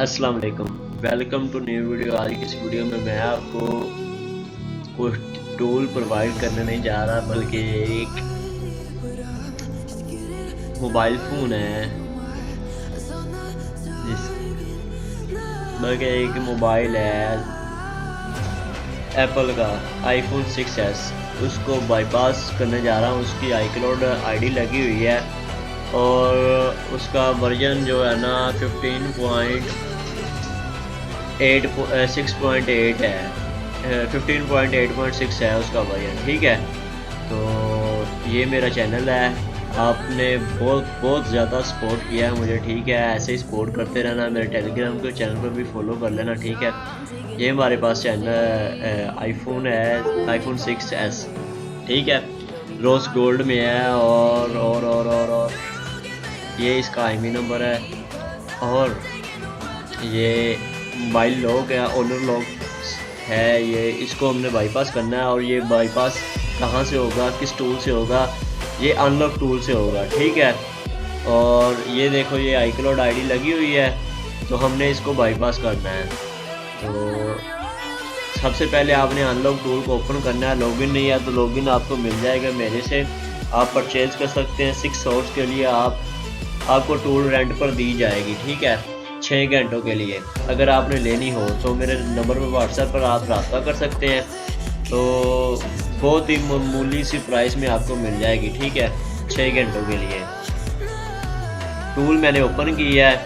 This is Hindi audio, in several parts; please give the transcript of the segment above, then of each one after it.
अस्सलाम वालेकुम, वेलकम टू न्यू वीडियो। आज की इस वीडियो में मैं आपको कुछ टूल प्रोवाइड करने नहीं जा रहा, बल्कि एक मोबाइल फ़ोन है बल्कि एक मोबाइल है एप्पल का आईफोन 6s। उसको बाईपास करने जा रहा हूँ। उसकी iCloud आईडी लगी हुई है और उसका वर्जन जो है ना 6.8 है, 15.8.6 है उसका वर्जन। ठीक है, तो ये मेरा चैनल है। आपने बहुत ज़्यादा सपोर्ट किया है मुझे, ठीक है, ऐसे ही सपोर्ट करते रहना। मेरे टेलीग्राम के चैनल पर भी फॉलो कर लेना, ठीक है। ये हमारे पास चैनल आईफोन है, आईफोन 6s, ठीक है, रोज़ गोल्ड में है। और ये इसका IMEI नंबर है और ये मोबाइल लॉक है, ओनर लॉक है। ये इसको हमने बाईपास करना है और ये बाईपास कहाँ से होगा, किस टूल से होगा? ये अनलॉक टूल से होगा, ठीक है। और ये देखो, ये iCloud आईडी लगी हुई है, तो हमने इसको बाईपास करना है। तो सबसे पहले आपने अनलॉक टूल को ओपन करना है। लॉगिन नहीं है तो लॉगिन आपको मिल जाएगा मेरे से, आप परचेज़ कर सकते हैं। 6 आवर्स के लिए आपको टूल रेंट पर दी जाएगी, ठीक है, 6 घंटों के लिए। अगर आपने लेनी हो तो मेरे नंबर पर व्हाट्सएप पर आप रब्ता कर सकते हैं। तो बहुत ही मामूली सी प्राइस में आपको मिल जाएगी, ठीक है, 6 घंटों के लिए। टूल मैंने ओपन किया है।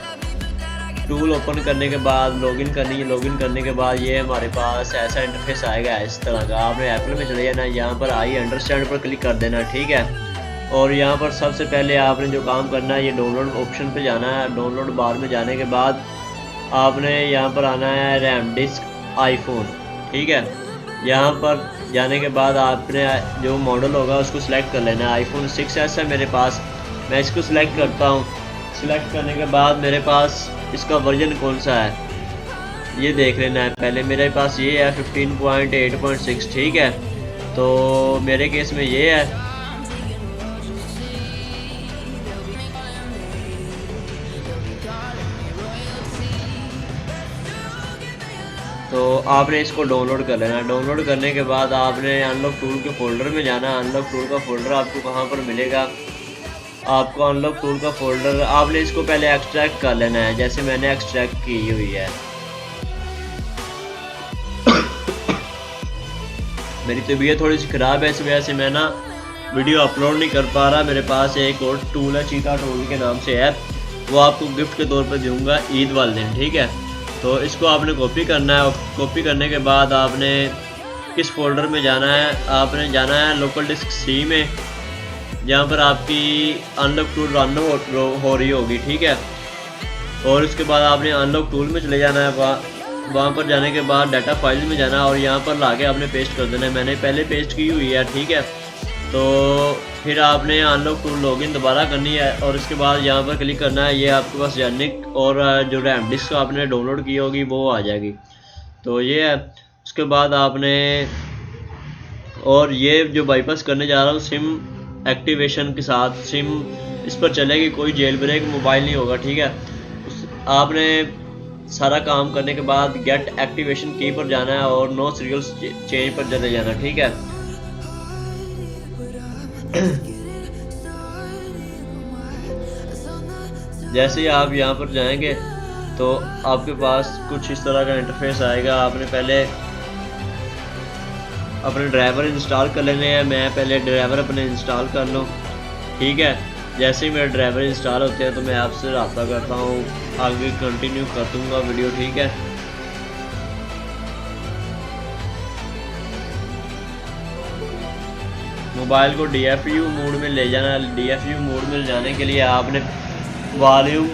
टूल ओपन करने के बाद लॉगिन करनी है। लॉगिन करने के बाद ये हमारे पास ऐसा इंटरफेस आएगा इस तरह का। आपने एप्पल में चले जाना, यहाँ पर आई अंडरस्टैंड पर क्लिक कर देना, ठीक है। और यहाँ पर सबसे पहले आपने जो काम करना है, ये डाउनलोड ऑप्शन पे जाना है। डाउनलोड बार में जाने के बाद आपने यहाँ पर आना है रैम डिस्क आईफोन, ठीक है। यहाँ पर जाने के बाद आपने जो मॉडल होगा उसको सिलेक्ट कर लेना है। आईफोन 6s है मेरे पास, मैं इसको सिलेक्ट करता हूँ। सिलेक्ट करने के बाद मेरे पास इसका वर्जन कौन सा है ये देख लेना है। पहले मेरे पास ये है 15.8.6, ठीक है। तो मेरे केस में ये है। तो आपने इसको डाउनलोड कर लेना। डाउनलोड करने के बाद आपने अनलॉक टूल के फोल्डर में जाना। अनलॉक टूल का फोल्डर आपको कहाँ पर मिलेगा? आपको अनलॉक टूल का फोल्डर, आपने इसको पहले एक्सट्रैक्ट कर लेना है, जैसे मैंने एक्सट्रैक्ट की हुई है। मेरी तबीयत थोड़ी सी ख़राब है, इस वजह से मैं ना वीडियो अपलोड नहीं कर पा रहा। मेरे पास एक और टूल है, चीता टूल के नाम से है, वो आपको गिफ्ट के तौर पर दूंगा ईद वाले दिन, ठीक है। तो इसको आपने कॉपी करना है। कॉपी करने के बाद आपने किस फोल्डर में जाना है? आपने जाना है लोकल डिस्क C में, जहाँ पर आपकी अनलॉक टूल रन हो रही होगी, ठीक है। और उसके बाद आपने अनलॉक टूल में चले जाना है। वहाँ पर जाने के बाद डाटा फाइल में जाना है और यहाँ पर लाके आपने पेस्ट कर देना है। मैंने पहले पेस्ट की हुई है, ठीक है। तो फिर आपने अनलॉक टूल लॉगिन दोबारा करनी है और उसके बाद यहाँ पर क्लिक करना है। ये आपके पास जेनिक और जो रैम डिस्क आपने डाउनलोड की होगी वो आ जाएगी। तो ये है। उसके बाद आपने, और ये जो बाईपास करने जा रहा हूँ सिम एक्टिवेशन के साथ, सिम इस पर चलेगी, कोई जेल ब्रेक मोबाइल नहीं होगा, ठीक है। आपने सारा काम करने के बाद गेट एक्टिवेशन की पर जाना है और नो सीरियल चेंज पर चले जाना, ठीक है। जैसे ही आप यहाँ पर जाएंगे तो आपके पास कुछ इस तरह का इंटरफेस आएगा। आपने पहले अपने ड्राइवर इंस्टॉल कर लेने हैं। मैं पहले ड्राइवर अपने इंस्टॉल कर लूँ, ठीक है। जैसे ही मेरे ड्राइवर इंस्टॉल होते हैं तो मैं आपसे रब्ता करता हूँ, आगे कंटिन्यू कर दूँगा वीडियो, ठीक है। मोबाइल को DFU मोड में ले जाना। DFU मोड में जाने के लिए आपने वॉल्यूम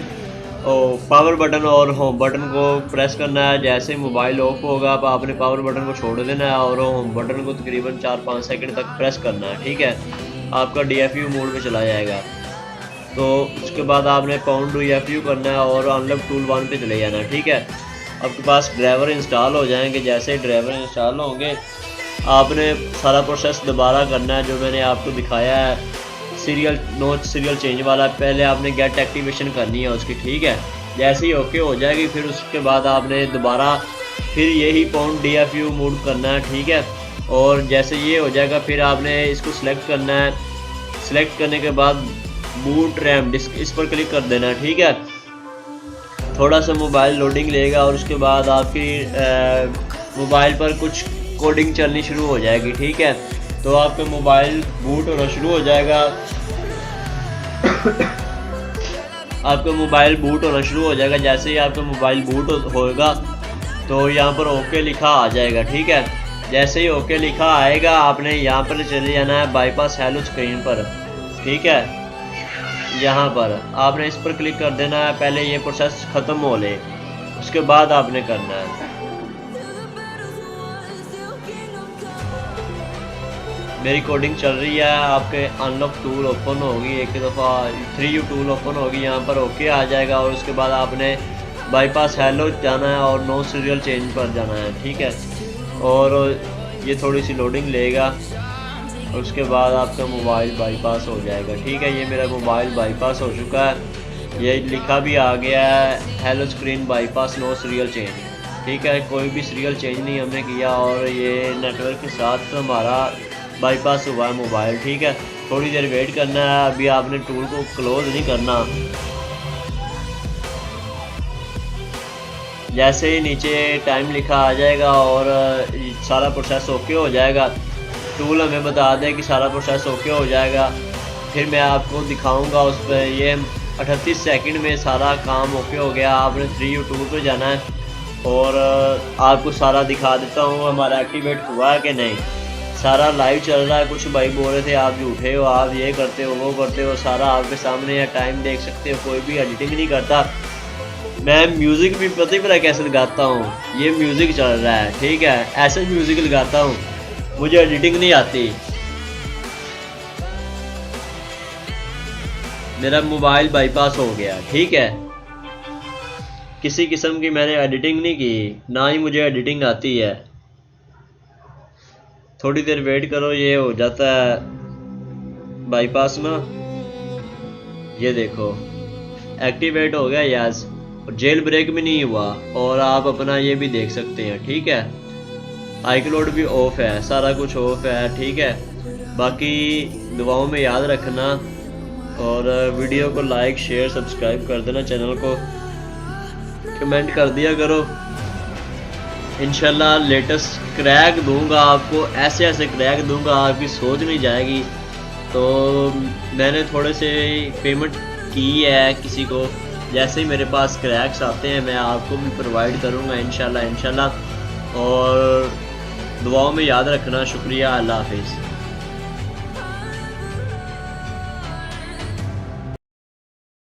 और पावर बटन और होम बटन को प्रेस करना है। जैसे मोबाइल ऑफ होगा अब आपने पावर बटन को छोड़ देना है और होम बटन को तकरीबन 4-5 सेकंड तक प्रेस करना है, ठीक है। आपका DFU मोड में चला जाएगा। तो उसके बाद आपने पाउंड DFU करना है और अनलॉक टूल 1 पे चले जाना, ठीक है। आपके पास ड्राइवर इंस्टॉल हो जाएंगे। जैसे ड्राइवर इंस्टॉल होंगे आपने सारा प्रोसेस दोबारा करना है जो मैंने आपको दिखाया है, सीरियल नो सीरियल चेंज वाला। पहले आपने गेट एक्टिवेशन करनी है उसकी, ठीक है। जैसे ही ओके हो जाएगी फिर उसके बाद आपने दोबारा फिर यही पाउंड DFU मूव करना है, ठीक है। और जैसे ये हो जाएगा फिर आपने इसको सिलेक्ट करना है। सिलेक्ट करने के बाद बूट रैम डिस्क इस पर क्लिक कर देना है, ठीक है। थोड़ा सा मोबाइल लोडिंग लेगा और उसके बाद आपकी मोबाइल पर कुछ कोडिंग चलनी शुरू हो जाएगी, ठीक है। तो आपका मोबाइल बूट होना शुरू हो जाएगा। आपका मोबाइल बूट होना शुरू हो जाएगा। जैसे ही आपका मोबाइल बूट होगा तो यहाँ पर ओके लिखा आ जाएगा, ठीक है। जैसे ही ओके लिखा आएगा आपने यहाँ पर चले जाना है बाईपास हेलो स्क्रीन पर, ठीक है। यहाँ पर आपने इस पर क्लिक कर देना है। पहले ये प्रोसेस ख़त्म हो ले, उसके बाद आपने करना है। मेरी कोडिंग चल रही है। आपके अनलॉक टूल ओपन होगी, एक दफ़ा 3U टूल ओपन होगी, यहाँ पर ओके आ जाएगा। और उसके बाद आपने बाईपास हेलो जाना है और नो सीरियल चेंज पर जाना है, ठीक है। और ये थोड़ी सी लोडिंग लेगा और उसके बाद आपका मोबाइल बाईपास हो जाएगा, ठीक है। ये मेरा मोबाइल बाईपास हो चुका है। ये लिखा भी आ गया है hello screen bypass no serial change, ठीक है। कोई भी सीरियल चेंज नहीं हमने किया और ये नेटवर्क के साथ हमारा बाईपास हुआ है मोबाइल, ठीक है। थोड़ी देर वेट करना है। अभी आपने टूल को क्लोज नहीं करना। जैसे ही नीचे टाइम लिखा आ जाएगा और सारा प्रोसेस ओके हो जाएगा, टूल हमें बता दें कि सारा प्रोसेस ओके हो जाएगा, फिर मैं आपको दिखाऊंगा उस पर। ये 38 सेकंड में सारा काम ओके हो गया। आपने 3U टूल पर जाना है और आपको सारा दिखा देता हूँ हमारा एक्टिवेट हुआ है कि नहीं। सारा लाइव चल रहा है। कुछ भाई बोल रहे थे आप झूठे हो, आप ये करते हो वो करते हो, सारा आपके सामने है। टाइम देख सकते हो। कोई भी एडिटिंग नहीं करता। मैं म्यूज़िक भी पता कैसे लगाता हूँ। ये म्यूज़िक चल रहा है, ठीक है, ऐसे म्यूज़िक लगाता हूँ। मुझे एडिटिंग नहीं आती। मेरा मोबाइल बाईपास हो गया, ठीक है। किसी किस्म की मैंने एडिटिंग नहीं की, ना ही मुझे एडिटिंग आती है। थोड़ी देर वेट करो, ये हो जाता है बाईपास ना। ये देखो एक्टिवेट हो गया यस। और जेल ब्रेक भी नहीं हुआ। और आप अपना ये भी देख सकते हैं, ठीक है। iCloud भी ऑफ है, सारा कुछ ऑफ है, ठीक है। बाकी दुआओं में याद रखना और वीडियो को लाइक शेयर सब्सक्राइब कर देना, चैनल को कमेंट कर दिया करो। इंशाल्लाह लेटेस्ट क्रैक दूंगा आपको, ऐसे ऐसे क्रैक दूंगा आपकी सोच नहीं जाएगी। तो मैंने थोड़े से पेमेंट की है किसी को। जैसे ही मेरे पास क्रैक्स आते हैं मैं आपको भी प्रोवाइड करूंगा इंशाल्लाह। और दुआओं में याद रखना। शुक्रिया। अल्लाह हाफिज़।